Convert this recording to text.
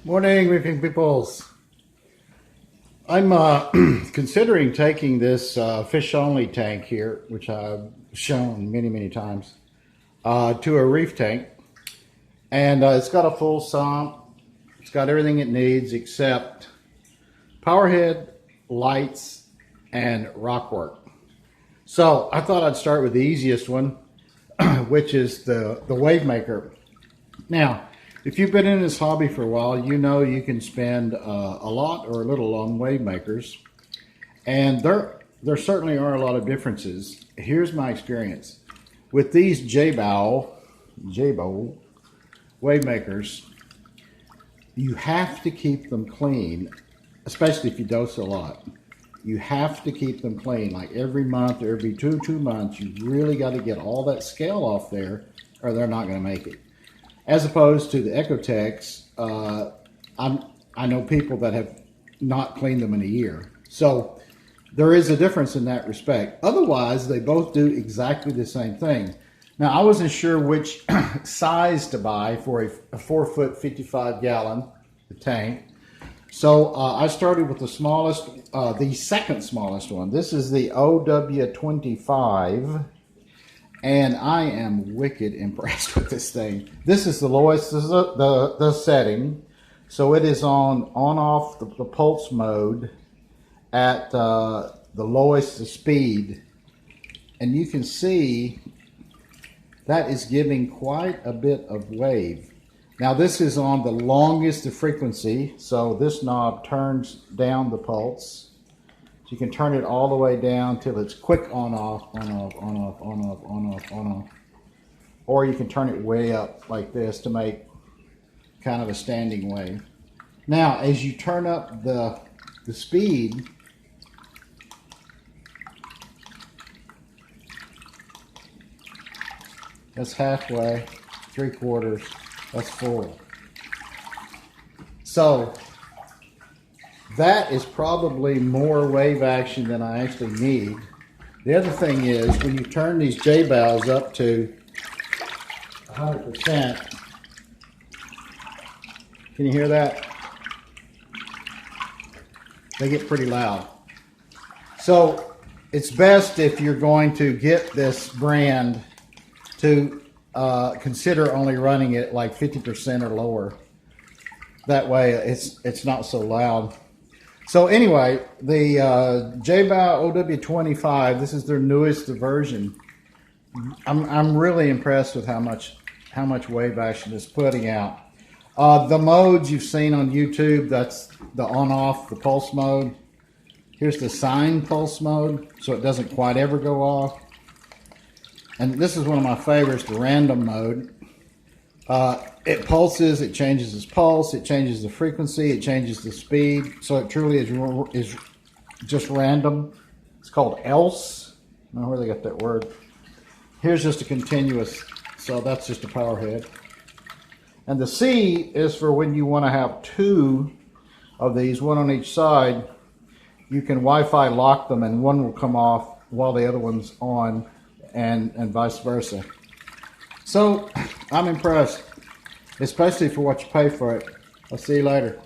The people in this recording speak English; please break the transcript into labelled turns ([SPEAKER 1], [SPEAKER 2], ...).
[SPEAKER 1] Morning, reefing peoples. I'm considering taking this fish-only tank here, which I've shown many times, to a reef tank. And it's got a full sump. It's got everything it needs except power head, lights, and rockwork. So I thought I'd start with the easiest one, which is the Wavemaker. Now, if you've been in this hobby for a while, you know you can spend a lot or a little on Wavemakers. And there certainly are a lot of differences. Here's my experience. With these Jebao Wavemakers, you have to keep them clean, especially if you dose a lot. You have to keep them clean, like every month or every two months. You really got to get all that scale off there or they're not going to make it. As opposed to the Ecotechs, I know people that have not cleaned them in a year. So there is a difference in that respect. Otherwise, they both do exactly the same thing. Now, I wasn't sure which size to buy for a 4-foot, 55-gallon tank. So I started with the smallest, the second smallest one. This is the OW-25. And I am wicked impressed with this thing. This is the lowest, this is the setting. So it is on off the pulse mode at the lowest speed. And you can see that is giving quite a bit of wave. Now this is on the longest frequency. So this knob turns down the pulse. You can turn it all the way down till it's quick on off, on off, on off, on off, on off, on off. Or you can turn it way up like this to make kind of a standing wave. Now, as you turn up the speed, that's halfway, 3/4, that's full. So that is probably more wave action than I actually need. The other thing is, when you turn these Jebaos up to 100%, can you hear that? They get pretty loud. So it's best if you're going to get this brand to consider only running it like 50% or lower. That way it's not so loud. So anyway, the Jebao OW-25, this is their newest version. I'm really impressed with how much wave action it's putting out. The modes you've seen on YouTube, that's the on-off, the pulse mode. Here's the sine pulse mode, so it doesn't quite ever go off. And this is one of my favorites, the random mode. It pulses, it changes its pulse, it changes the frequency, it changes the speed. So it truly is just random. It's called else. I don't know where they got that word. Here's just a continuous, so that's just a power head. And the C is for when you want to have two of these, one on each side. You can Wi-Fi lock them and one will come off while the other one's on, and vice versa. So I'm impressed, especially for what you pay for it. I'll see you later.